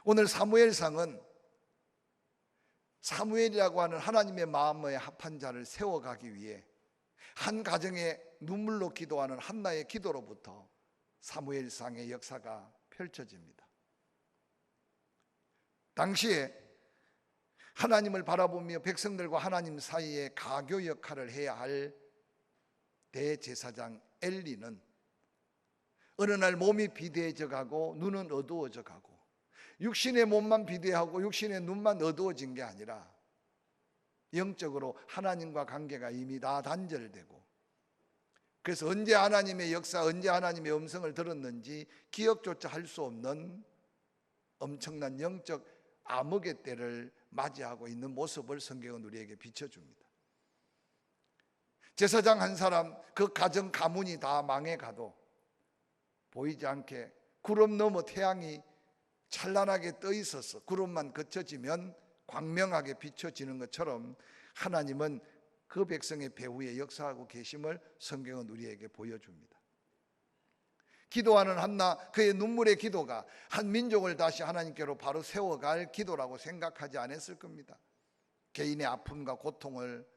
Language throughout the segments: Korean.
오늘 사무엘상은 사무엘이라고 하는 하나님의 마음에 합한 자를 세워가기 위해 한 가정에 눈물로 기도하는 한나의 기도로부터 사무엘상의 역사가 펼쳐집니다. 당시에 하나님을 바라보며 백성들과 하나님 사이에 가교 역할을 해야 할 대제사장 엘리는 어느 날 몸이 비대해져 가고 눈은 어두워져 가고 육신의 몸만 비대하고 육신의 눈만 어두워진 게 아니라 영적으로 하나님과 관계가 이미 다 단절되고, 그래서 언제 하나님의 역사, 언제 하나님의 음성을 들었는지 기억조차 할 수 없는 엄청난 영적 암흑의 때를 맞이하고 있는 모습을 성경은 우리에게 비춰줍니다. 제사장 한 사람, 그 가정 가문이 다 망해가도 보이지 않게 구름 너머 태양이 찬란하게 떠 있어서 구름만 그쳐지면 광명하게 비춰지는 것처럼 하나님은 그 백성의 배후에 역사하고 계심을 성경은 우리에게 보여줍니다. 기도하는 한나, 그의 눈물의 기도가 한 민족을 다시 하나님께로 바로 세워갈 기도라고 생각하지 않았을 겁니다. 개인의 아픔과 고통을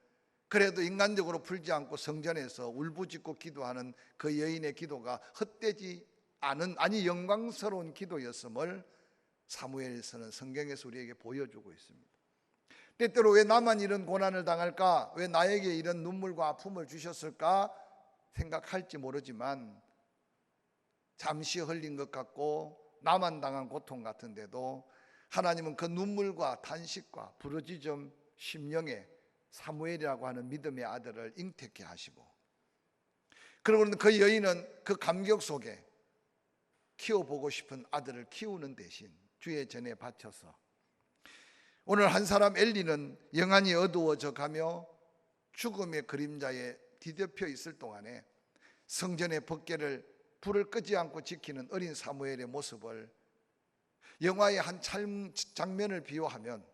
그래도 인간적으로 풀지 않고 성전에서 울부짖고 기도하는 그 여인의 기도가 헛되지 않은, 아니 영광스러운 기도였음을 사무엘서는 성경에서 우리에게 보여주고 있습니다. 때때로 왜 나만 이런 고난을 당할까? 왜 나에게 이런 눈물과 아픔을 주셨을까? 생각할지 모르지만 잠시 흘린 것 같고 나만 당한 고통 같은데도 하나님은 그 눈물과 탄식과 부르짖음 심령에 사무엘이라고 하는 믿음의 아들을 잉태케 하시고, 그러고 그 여인은 그 감격 속에 키워보고 싶은 아들을 키우는 대신 주의 전에 바쳐서 오늘 한 사람 엘리는 영안이 어두워져 가며 죽음의 그림자에 뒤덮여 있을 동안에 성전의 법궤를 불을 끄지 않고 지키는 어린 사무엘의 모습을 영화의 한 장면을 비유하면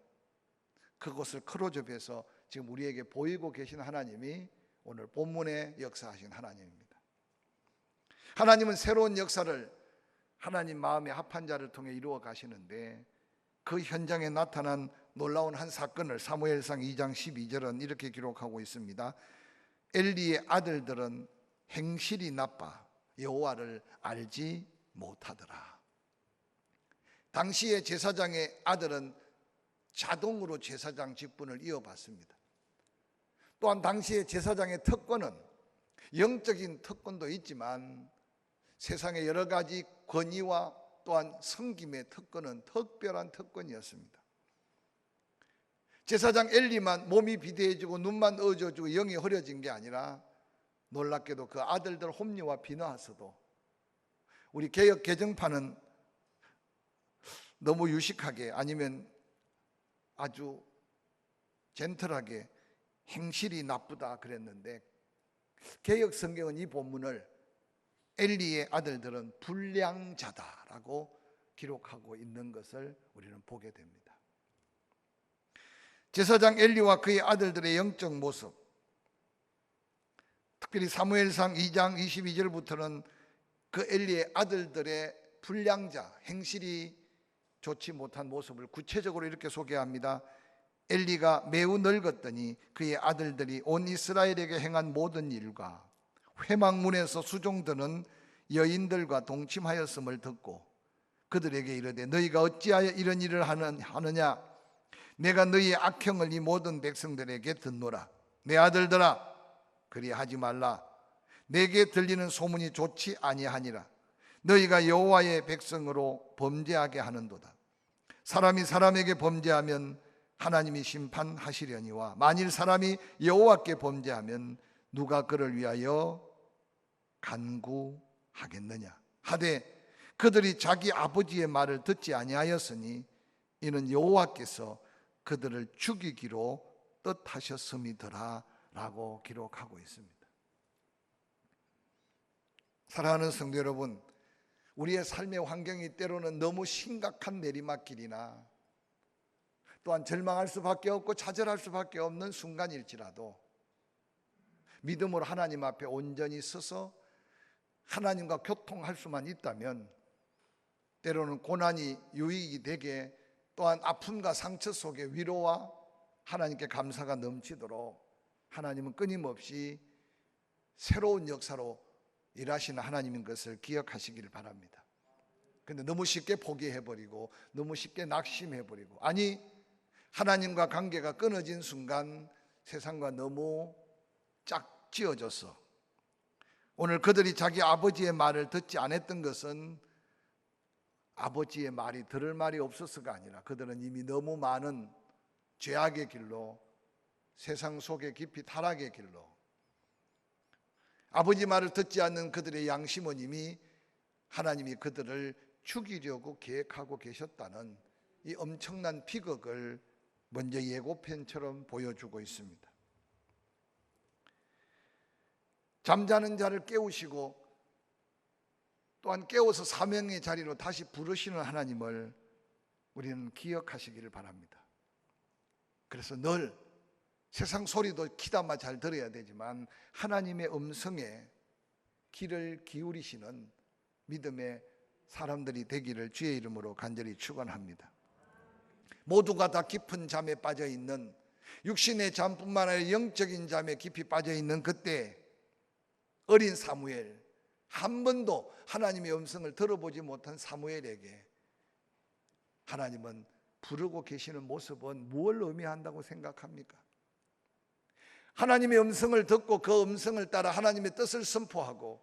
그것을 크로즈업해서 지금 우리에게 보이고 계신 하나님이 오늘 본문에 역사하신 하나님입니다. 하나님은 새로운 역사를 하나님 마음에 합한 자를 통해 이루어 가시는데, 그 현장에 나타난 놀라운 한 사건을 사무엘상 2장 12절은 이렇게 기록하고 있습니다. 엘리의 아들들은 행실이 나빠 여호와를 알지 못하더라. 당시의 제사장의 아들은 자동으로 제사장 직분을 이어받습니다. 또한 당시의 제사장의 특권은 영적인 특권도 있지만 세상의 여러 가지 권위와 또한 섬김의 특권은 특별한 특권이었습니다. 제사장 엘리만 몸이 비대해지고 눈만 어두워지고 영이 흐려진 게 아니라 놀랍게도 그 아들들 홈리와 비느하스도, 우리 개역 개정판은 너무 유식하게 아니면 아주 젠틀하게 행실이 나쁘다 그랬는데, 개역 성경은 이 본문을 엘리의 아들들은 불량자다라고 기록하고 있는 것을 우리는 보게 됩니다. 제사장 엘리와 그의 아들들의 영적 모습, 특별히 사무엘상 2장 22절부터는 그 엘리의 아들들의 불량자, 행실이 좋지 못한 모습을 구체적으로 이렇게 소개합니다. 엘리가 매우 늙었더니 그의 아들들이 온 이스라엘에게 행한 모든 일과 회막문에서 수종드는 여인들과 동침하였음을 듣고 그들에게 이르되 너희가 어찌하여 이런 일을 하느냐? 내가 너희의 악행을 이 모든 백성들에게 듣노라. 내 아들들아, 그리하지 말라. 내게 들리는 소문이 좋지 아니하니라. 너희가 여호와의 백성으로 범죄하게 하는도다. 사람이 사람에게 범죄하면 하나님이 심판하시려니와 만일 사람이 여호와께 범죄하면 누가 그를 위하여 간구하겠느냐 하되 그들이 자기 아버지의 말을 듣지 아니하였으니 이는 여호와께서 그들을 죽이기로 뜻하셨음이더라 라고 기록하고 있습니다. 사랑하는 성도 여러분, 우리의 삶의 환경이 때로는 너무 심각한 내리막길이나 또한 절망할 수밖에 없고 좌절할 수밖에 없는 순간일지라도 믿음으로 하나님 앞에 온전히 서서 하나님과 교통할 수만 있다면 때로는 고난이 유익이 되게, 또한 아픔과 상처 속에 위로와 하나님께 감사가 넘치도록 하나님은 끊임없이 새로운 역사로 일하시는 하나님인 것을 기억하시기를 바랍니다. 근데 너무 쉽게 포기해버리고 너무 쉽게 낙심해버리고, 아니, 하나님과 관계가 끊어진 순간 세상과 너무 짝지어져서 오늘 그들이 자기 아버지의 말을 듣지 않았던 것은 아버지의 말이 들을 말이 없어서가 아니라 그들은 이미 너무 많은 죄악의 길로, 세상 속의 깊이 타락의 길로, 아버지 말을 듣지 않는 그들의 양심은 이미 하나님이 그들을 죽이려고 계획하고 계셨다는 이 엄청난 비극을 먼저 예고편처럼 보여주고 있습니다. 잠자는 자를 깨우시고 또한 깨워서 사명의 자리로 다시 부르시는 하나님을 우리는 기억하시기를 바랍니다. 그래서 늘 세상 소리도 귀담아 잘 들어야 되지만 하나님의 음성에 귀를 기울이시는 믿음의 사람들이 되기를 주의 이름으로 간절히 축원합니다. 모두가 다 깊은 잠에 빠져 있는, 육신의 잠뿐만 아니라 영적인 잠에 깊이 빠져 있는 그때 어린 사무엘, 한 번도 하나님의 음성을 들어보지 못한 사무엘에게 하나님은 부르고 계시는 모습은 무엇을 의미한다고 생각합니까? 하나님의 음성을 듣고 그 음성을 따라 하나님의 뜻을 선포하고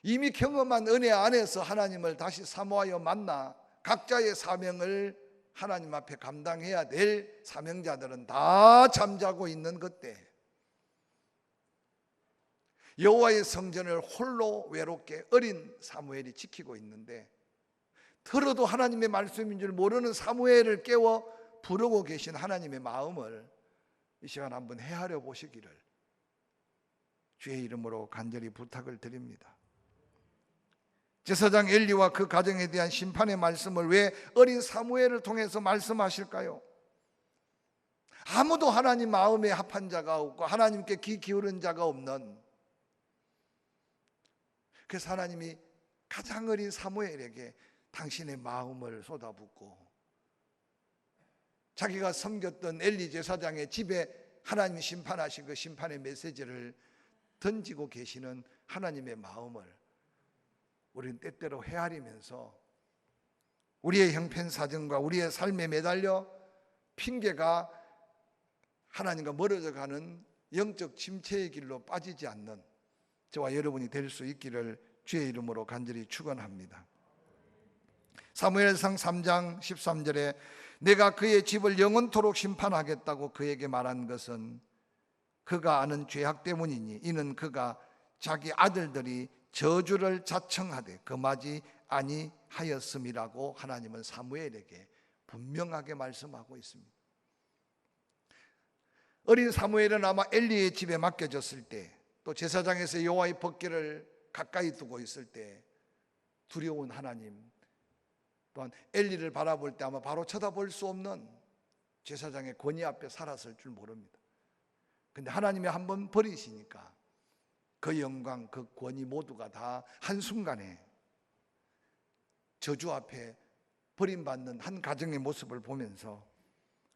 이미 경험한 은혜 안에서 하나님을 다시 사모하여 만나 각자의 사명을 하나님 앞에 감당해야 될 사명자들은 다 잠자고 있는 그때 여호와의 성전을 홀로 외롭게 어린 사무엘이 지키고 있는데, 들어도 하나님의 말씀인 줄 모르는 사무엘을 깨워 부르고 계신 하나님의 마음을 이 시간 한번 헤아려 보시기를 주의 이름으로 간절히 부탁을 드립니다. 제사장 엘리와 그 가정에 대한 심판의 말씀을 왜 어린 사무엘을 통해서 말씀하실까요? 아무도 하나님 마음에 합한 자가 없고 하나님께 귀 기울인 자가 없는, 그래서 하나님이 가장 어린 사무엘에게 당신의 마음을 쏟아붓고 자기가 섬겼던 엘리 제사장의 집에 하나님이 심판하신 그 심판의 메시지를 던지고 계시는 하나님의 마음을 우리는 때때로 헤아리면서 우리의 형편사정과 우리의 삶에 매달려 핑계가 하나님과 멀어져 가는 영적 침체의 길로 빠지지 않는 저와 여러분이 될 수 있기를 주의 이름으로 간절히 축원합니다. 사무엘상 3장 13절에 내가 그의 집을 영원토록 심판하겠다고 그에게 말한 것은 그가 아는 죄악 때문이니 이는 그가 자기 아들들이 저주를 자청하되 금하지 아니하였음이라고 하나님은 사무엘에게 분명하게 말씀하고 있습니다. 어린 사무엘은 아마 엘리의 집에 맡겨졌을 때, 또 제사장에서 여호와의 법궤를 가까이 두고 있을 때 두려운 하나님, 또한 엘리를 바라볼 때 아마 바로 쳐다볼 수 없는 제사장의 권위 앞에 살았을 줄 모릅니다. 근데 하나님이 한번 버리시니까 그 영광, 그 권위 모두가 다 한순간에 저주 앞에 버림받는 한 가정의 모습을 보면서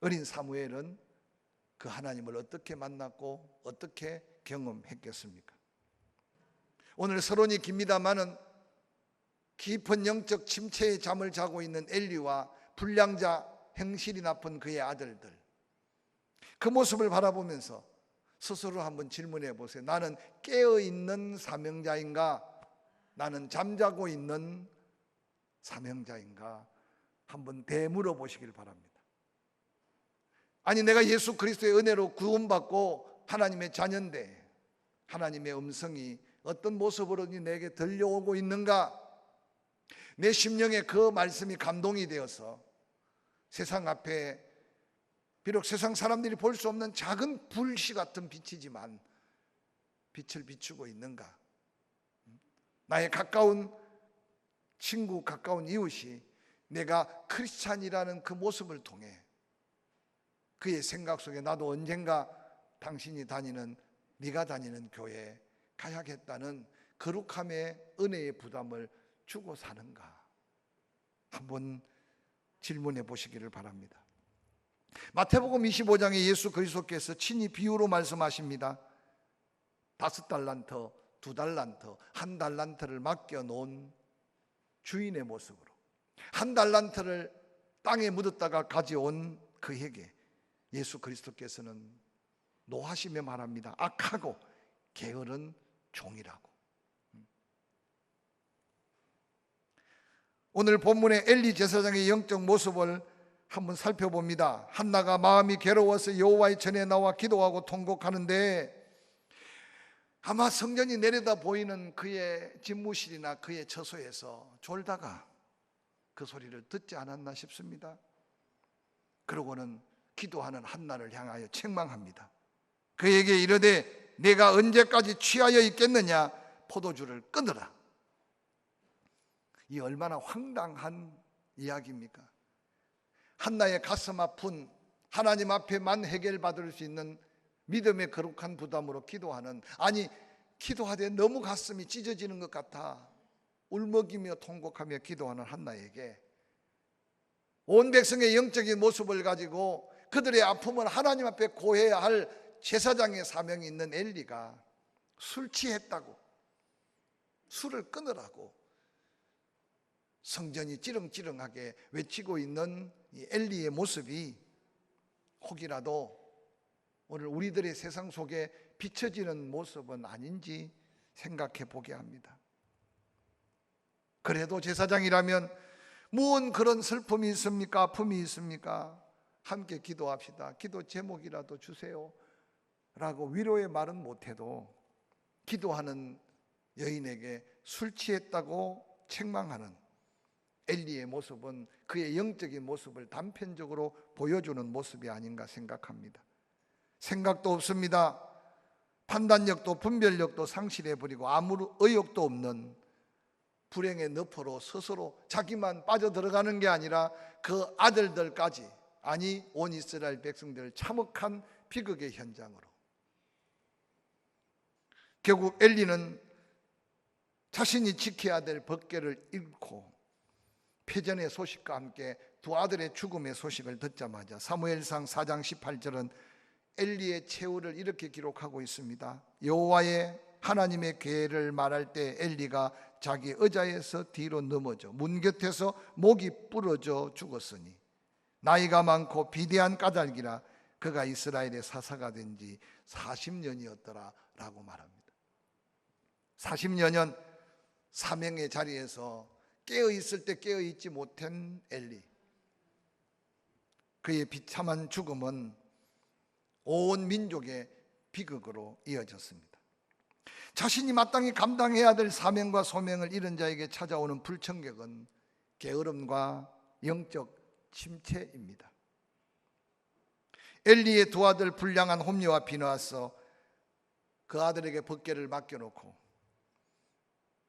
어린 사무엘은 그 하나님을 어떻게 만났고 어떻게 경험했겠습니까? 오늘 서론이 깁니다마는 깊은 영적 침체의 잠을 자고 있는 엘리와 불량자, 행실이 나쁜 그의 아들들, 그 모습을 바라보면서 스스로 한번 질문해 보세요. 나는 깨어있는 사명자인가? 나는 잠자고 있는 사명자인가? 한번 되물어 보시길 바랍니다. 아니, 내가 예수 그리스도의 은혜로 구원받고 하나님의 자녀인데 하나님의 음성이 어떤 모습으로 내게 들려오고 있는가? 내 심령에 그 말씀이 감동이 되어서 세상 앞에 비록 세상 사람들이 볼 수 없는 작은 불씨 같은 빛이지만 빛을 비추고 있는가? 나의 가까운 친구, 가까운 이웃이 내가 크리스찬이라는 그 모습을 통해 그의 생각 속에 나도 언젠가 당신이 다니는, 네가 다니는 교회에 가야겠다는 거룩함의 은혜의 부담을 주고 사는가? 한번 질문해 보시기를 바랍니다. 마태복음 25장에 예수 그리스도께서 친히 비유로 말씀하십니다. 5달란트, 2달란트, 1달란트를 맡겨놓은 주인의 모습으로 1달란트를 땅에 묻었다가 가져온 그에게 예수 그리스도께서는 노하시며 말합니다. 악하고 게으른 종이라고. 오늘 본문의 엘리 제사장의 영적 모습을 한번 살펴봅니다. 한나가 마음이 괴로워서 여호와의 전에 나와 기도하고 통곡하는데 아마 성전이 내려다 보이는 그의 집무실이나 그의 처소에서 졸다가 그 소리를 듣지 않았나 싶습니다. 그러고는 기도하는 한나를 향하여 책망합니다. 그에게 이르되 내가 언제까지 취하여 있겠느냐, 포도주를 끊으라. 이 얼마나 황당한 이야기입니까? 한나의 가슴 아픈, 하나님 앞에만 해결받을 수 있는 믿음의 거룩한 부담으로 기도하는, 아니 기도하되 너무 가슴이 찢어지는 것 같아 울먹이며 통곡하며 기도하는 한나에게 온 백성의 영적인 모습을 가지고 그들의 아픔을 하나님 앞에 고해야 할 제사장의 사명이 있는 엘리가 술 취했다고, 술을 끊으라고 성전이 찌렁찌렁하게 외치고 있는 이 엘리의 모습이 혹이라도 오늘 우리들의 세상 속에 비춰지는 모습은 아닌지 생각해 보게 합니다. 그래도 제사장이라면 무슨 그런 슬픔이 있습니까? 아픔이 있습니까? 함께 기도합시다. 기도 제목이라도 주세요 라고 위로의 말은 못해도 기도하는 여인에게 술 취했다고 책망하는 엘리의 모습은 그의 영적인 모습을 단편적으로 보여주는 모습이 아닌가 생각합니다. 생각도 없습니다. 판단력도 분별력도 상실해버리고 아무 의욕도 없는 불행의 너퍼로 스스로 자기만 빠져들어가는 게 아니라 그 아들들까지, 아니 온 이스라엘 백성들을 참혹한 비극의 현장으로. 결국 엘리는 자신이 지켜야 될 법궤를 잃고 패전의 소식과 함께 두 아들의 죽음의 소식을 듣자마자 사무엘상 4장 18절은 엘리의 최후를 이렇게 기록하고 있습니다. 여호와의 하나님의 계를 말할 때 엘리가 자기 의자에서 뒤로 넘어져 문 곁에서 목이 부러져 죽었으니 나이가 많고 비대한 까닭이라 그가 이스라엘의 사사가 된 지 40년이었더라 라고 말합니다. 40여년 사명의 자리에서 깨어있을 때 깨어있지 못한 엘리, 그의 비참한 죽음은 온 민족의 비극으로 이어졌습니다. 자신이 마땅히 감당해야 될 사명과 소명을 잃은 자에게 찾아오는 불청객은 게으름과 영적 침체입니다. 엘리의 두 아들 불량한 홈리와 비느하스, 그 아들에게 법궤를 맡겨놓고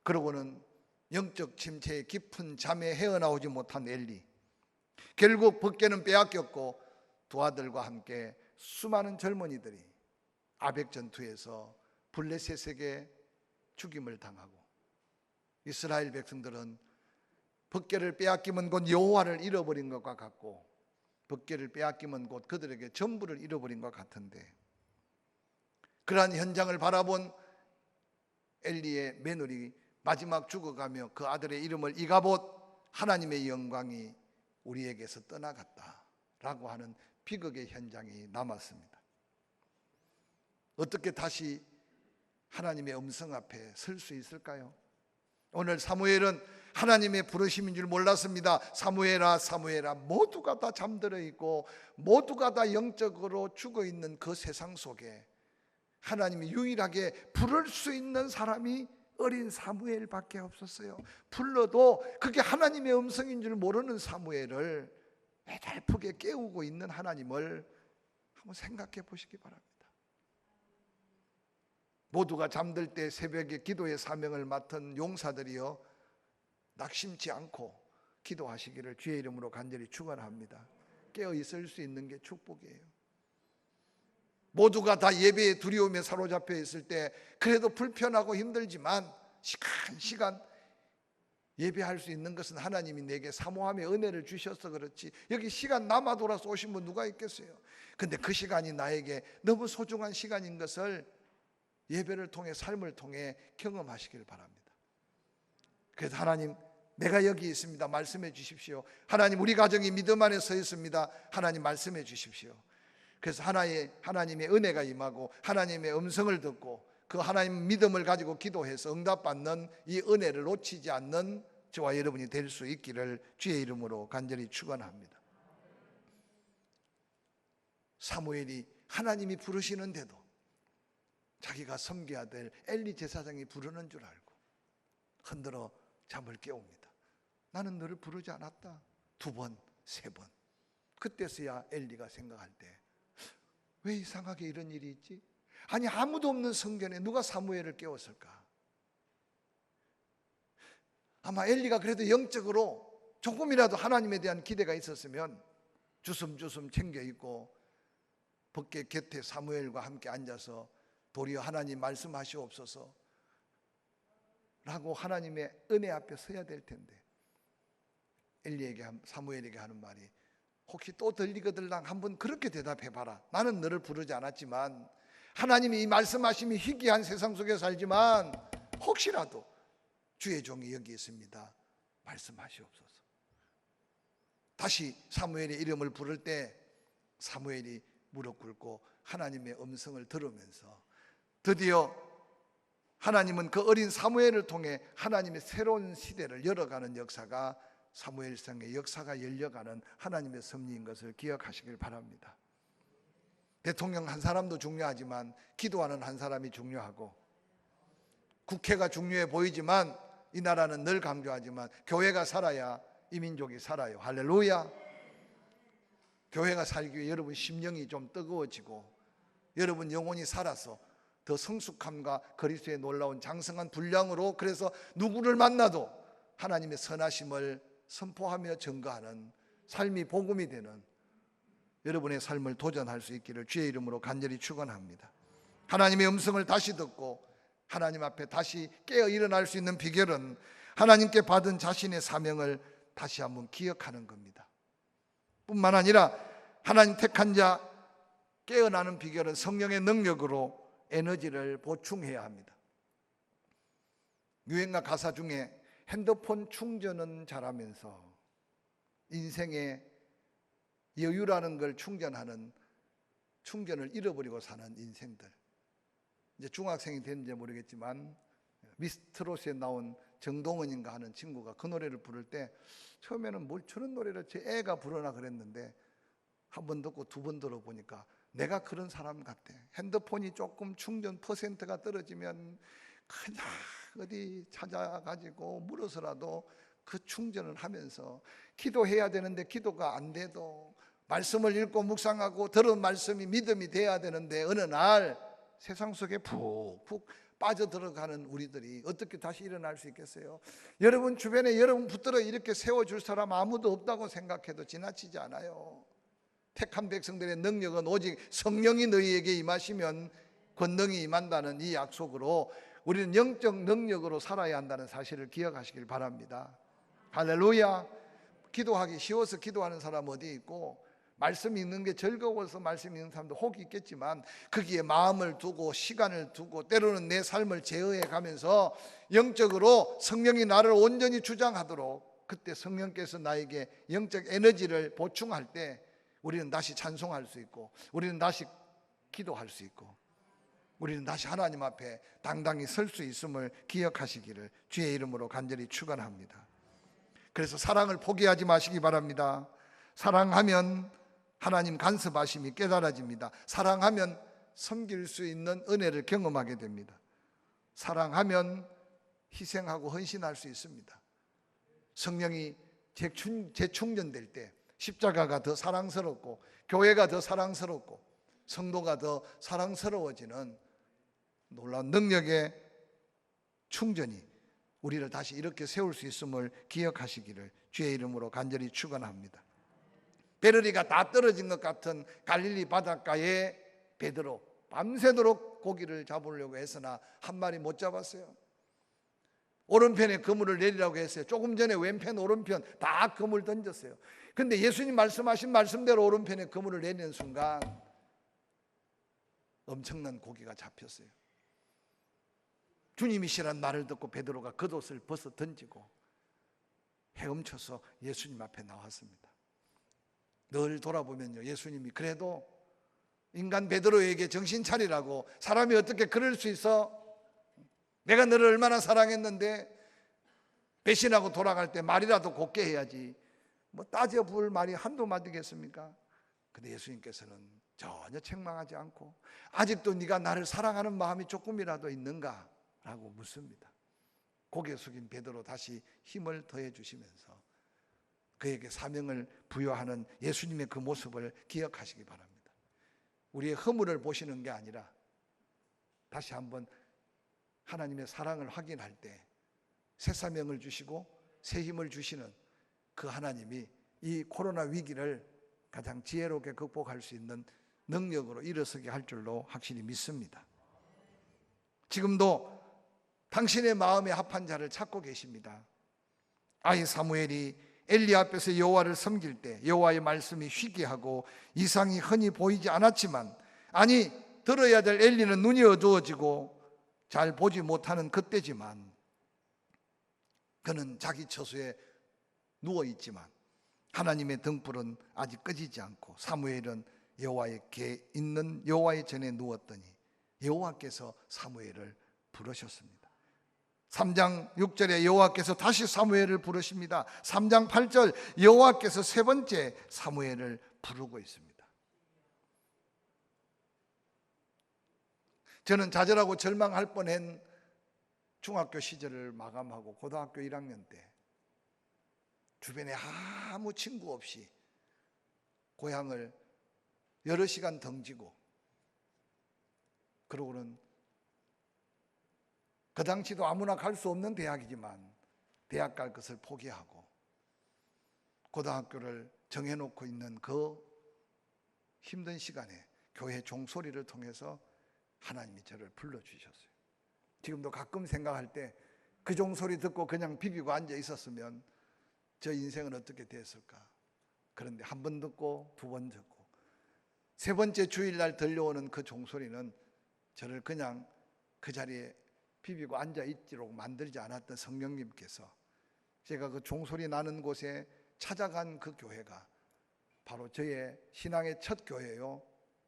그러고는 영적 침체의 깊은 잠에 헤어나오지 못한 엘리, 결국 법궤는 빼앗겼고 두 아들과 함께 수많은 젊은이들이 아벡 전투에서 블레셋에게 죽임을 당하고 이스라엘 백성들은 법궤를 빼앗기면 곧 여호와를 잃어버린 것과 같고 법궤를 빼앗기면 곧 그들에게 전부를 잃어버린 것 같은데, 그러한 현장을 바라본 엘리의 며느리 마지막 죽어가며 그 아들의 이름을 이가봇, 하나님의 영광이 우리에게서 떠나갔다라고 하는 비극의 현장이 남았습니다. 어떻게 다시 하나님의 음성 앞에 설 수 있을까요? 오늘 사무엘은 하나님의 부르심인 줄 몰랐습니다. 사무엘아 사무엘아, 모두가 다 잠들어 있고 모두가 다 영적으로 죽어 있는 그 세상 속에 하나님이 유일하게 부를 수 있는 사람이 어린 사무엘밖에 없었어요. 불러도 그게 하나님의 음성인 줄 모르는 사무엘을 애달프게 깨우고 있는 하나님을 한번 생각해 보시기 바랍니다. 모두가 잠들 때 새벽에 기도의 사명을 맡은 용사들이여, 낙심치 않고 기도하시기를 주의 이름으로 간절히 축원합니다. 깨어 있을 수 있는 게 축복이에요. 모두가 다 예배의 두려움에 사로잡혀 있을 때 그래도 불편하고 힘들지만 시간 예배할 수 있는 것은 하나님이 내게 사모함의 은혜를 주셔서 그렇지, 여기 시간 남아 돌아서 오신 분 누가 있겠어요? 근데 그 시간이 나에게 너무 소중한 시간인 것을 예배를 통해, 삶을 통해 경험하시길 바랍니다. 그래서 하나님, 내가 여기 있습니다. 말씀해 주십시오. 하나님, 우리 가정이 믿음 안에 서 있습니다. 하나님, 말씀해 주십시오. 그래서 하나님의 은혜가 임하고 하나님의 음성을 듣고 그 하나님 믿음을 가지고 기도해서 응답받는 이 은혜를 놓치지 않는 저와 여러분이 될 수 있기를 주의 이름으로 간절히 축원합니다. 사무엘이 하나님이 부르시는데도 자기가 섬겨야 될 엘리 제사장이 부르는 줄 알고 흔들어 잠을 깨웁니다. 나는 너를 부르지 않았다. 2번, 3번. 그때서야 엘리가 생각할 때, 왜 이상하게 이런 일이 있지? 아니, 아무도 없는 성전에 누가 사무엘을 깨웠을까? 아마 엘리가 그래도 영적으로 조금이라도 하나님에 대한 기대가 있었으면 주섬주섬 챙겨 입고 벗개 곁에 사무엘과 함께 앉아서 도리어 하나님 말씀하시옵소서 라고 하나님의 은혜 앞에 서야 될 텐데, 사무엘에게 하는 말이, 혹시 또 들리거들랑 한번 그렇게 대답해봐라. 나는 너를 부르지 않았지만, 하나님이 이 말씀하심이 희귀한 세상 속에 살지만 혹시라도 주의 종이 여기 있습니다. 말씀하시옵소서. 다시 사무엘의 이름을 부를 때 사무엘이 무릎 꿇고 하나님의 음성을 들으면서 드디어 하나님은 그 어린 사무엘을 통해 하나님의 새로운 시대를 열어가는 역사가, 사무엘상의 역사가 열려가는 하나님의 섭리인 것을 기억하시길 바랍니다. 대통령 한 사람도 중요하지만 기도하는 한 사람이 중요하고, 국회가 중요해 보이지만 이 나라는 늘 강조하지만 교회가 살아야 이 민족이 살아요. 할렐루야. 교회가 살기 위해 여러분 심령이 좀 뜨거워지고 여러분 영혼이 살아서 더 성숙함과 그리스도의 놀라운 장성한 분량으로, 그래서 누구를 만나도 하나님의 선하심을 선포하며 증거하는 삶이 복음이 되는 여러분의 삶을 도전할 수 있기를 주의 이름으로 간절히 축원합니다. 하나님의 음성을 다시 듣고 하나님 앞에 다시 깨어 일어날 수 있는 비결은 하나님께 받은 자신의 사명을 다시 한번 기억하는 겁니다. 뿐만 아니라 하나님 택한 자 깨어나는 비결은 성령의 능력으로 에너지를 보충해야 합니다. 유행가 가사 중에 핸드폰 충전은 잘하면서 인생의 여유라는 걸 충전을 잃어버리고 사는 인생들. 이제 중학생이 됐는지 모르겠지만 미스트롯에 나온 정동원인가 하는 친구가 그 노래를 부를 때 처음에는 뭘 저런 노래를 제 애가 부르나 그랬는데 한 번 듣고 2번 들어보니까 내가 그런 사람 같아. 핸드폰이 조금 충전 퍼센트가 떨어지면 그냥 어디 찾아가지고 물어서라도 그 충전을 하면서 기도해야 되는데 기도가 안 돼도 말씀을 읽고 묵상하고 들은 말씀이 믿음이 돼야 되는데 어느 날 세상 속에 푹푹 빠져들어가는 우리들이 어떻게 다시 일어날 수 있겠어요? 여러분 주변에 여러분 붙들어 이렇게 세워줄 사람 아무도 없다고 생각해도 지나치지 않아요. 택한 백성들의 능력은 오직 성령이 너희에게 임하시면 권능이 임한다는 이 약속으로 우리는 영적 능력으로 살아야 한다는 사실을 기억하시길 바랍니다. 할렐루야. 기도하기 쉬워서 기도하는 사람 어디 있고, 말씀 읽는 게 즐거워서 말씀 읽는 사람도 혹 있겠지만 거기에 마음을 두고 시간을 두고 때로는 내 삶을 제어해 가면서 영적으로 성령이 나를 온전히 주장하도록, 그때 성령께서 나에게 영적 에너지를 보충할 때 우리는 다시 찬송할 수 있고, 우리는 다시 기도할 수 있고, 우리는 다시 하나님 앞에 당당히 설 수 있음을 기억하시기를 주의 이름으로 간절히 축원합니다. 그래서 사랑을 포기하지 마시기 바랍니다. 사랑하면 하나님 간섭하심이 깨달아집니다. 사랑하면 섬길 수 있는 은혜를 경험하게 됩니다. 사랑하면 희생하고 헌신할 수 있습니다. 성령이 재충전될 때 십자가가 더 사랑스럽고 교회가 더 사랑스럽고 성도가 더 사랑스러워지는 놀라운 능력의 충전이 우리를 다시 이렇게 세울 수 있음을 기억하시기를 주의 이름으로 간절히 축원합니다. 베르리가 다 떨어진 것 같은 갈릴리 바닷가에 베드로 밤새도록 고기를 잡으려고 했으나 한 마리 못 잡았어요. 오른편에 그물을 내리라고 했어요. 조금 전에 왼편 오른편 다 그물 던졌어요. 근데 예수님 말씀하신 말씀대로 오른편에 그물을 내리는 순간 엄청난 고기가 잡혔어요. 주님이시란 말을 듣고 베드로가 겉옷을 벗어 던지고 헤엄쳐서 예수님 앞에 나왔습니다. 늘 돌아보면요, 예수님이 그래도 인간 베드로에게 정신 차리라고, 사람이 어떻게 그럴 수 있어? 내가 너를 얼마나 사랑했는데 배신하고 돌아갈 때 말이라도 곱게 해야지, 뭐 따져볼 말이 한두 마디겠습니까? 근데 예수님께서는 전혀 책망하지 않고 아직도 네가 나를 사랑하는 마음이 조금이라도 있는가? 라고 묻습니다. 고개 숙인 베드로 다시 힘을 더해 주시면서 그에게 사명을 부여하는 예수님의 그 모습을 기억하시기 바랍니다. 우리의 허물을 보시는 게 아니라 다시 한번 하나님의 사랑을 확인할 때 새 사명을 주시고 새 힘을 주시는 그 하나님이 이 코로나 위기를 가장 지혜롭게 극복할 수 있는 능력으로 일어서게 할 줄로 확실히 믿습니다. 지금도 당신의 마음에 합한 자를 찾고 계십니다. 아이 사무엘이 엘리 앞에서 여호와를 섬길 때 여호와의 말씀이 희귀하고 이상이 흔히 보이지 않았지만, 아니 들어야 될 엘리는 눈이 어두워지고 잘 보지 못하는 그때지만 그는 자기 처소에 누워있지만 하나님의 등불은 아직 꺼지지 않고 사무엘은 여호와의 궤 있는 여호와의 전에 누웠더니 여호와께서 사무엘을 부르셨습니다. 3장 6절에 여호와께서 다시 사무엘을 부르십니다. 3장 8절 여호와께서 세 번째 사무엘을 부르고 있습니다. 저는 좌절하고 절망할 뻔한 중학교 시절을 마감하고 고등학교 1학년 때 주변에 아무 친구 없이 고향을 여러 시간 덩지고, 그러고는 그 당시도 아무나 갈 수 없는 대학이지만 대학 갈 것을 포기하고 고등학교를 정해놓고 있는 그 힘든 시간에 교회 종소리를 통해서 하나님이 저를 불러주셨어요. 지금도 가끔 생각할 때 그 종소리 듣고 그냥 비비고 앉아 있었으면 저 인생은 어떻게 됐을까. 그런데 한 번 듣고 두 번 듣고 세 번째 주일날 들려오는 그 종소리는 저를 그냥 그 자리에 비비고 앉아 있도록 만들지 않았던 성령님께서 제가 그 종소리 나는 곳에 찾아간 그 교회가 바로 저의 신앙의 첫 교회요,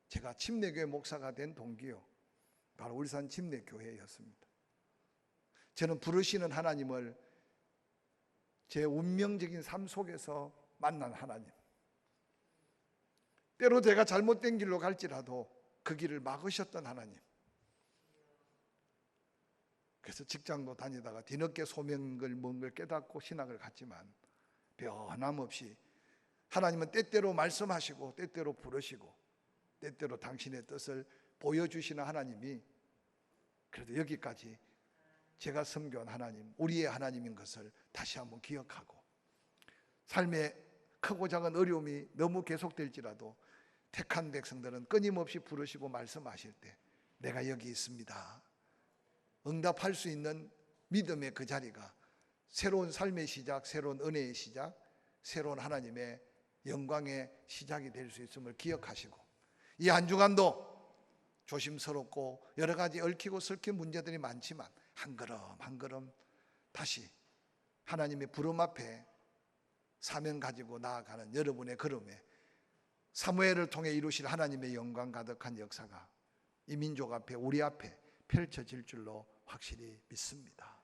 제가 침례교회 목사가 된 동기요, 바로 울산 침례교회였습니다. 저는 부르시는 하나님을 제 운명적인 삶 속에서 만난 하나님, 때로 제가 잘못된 길로 갈지라도 그 길을 막으셨던 하나님. 그래서 직장도 다니다가 뒤늦게 소명을 뭔 걸 깨닫고 신학을 갔지만 변함없이 하나님은 때때로 말씀하시고 때때로 부르시고 때때로 당신의 뜻을 보여주시는 하나님이 그래도 여기까지 제가 섬겨온 하나님, 우리의 하나님인 것을 다시 한번 기억하고, 삶의 크고 작은 어려움이 너무 계속될지라도 택한 백성들은 끊임없이 부르시고 말씀하실 때 내가 여기 있습니다, 응답할 수 있는 믿음의 그 자리가 새로운 삶의 시작, 새로운 은혜의 시작, 새로운 하나님의 영광의 시작이 될 수 있음을 기억하시고, 이 한 주간도 조심스럽고 여러 가지 얽히고 설킨 문제들이 많지만 한 걸음 한 걸음 다시 하나님의 부름 앞에 사명 가지고 나아가는 여러분의 걸음에 사무엘을 통해 이루실 하나님의 영광 가득한 역사가 이 민족 앞에, 우리 앞에 펼쳐질 줄로 확실히 믿습니다.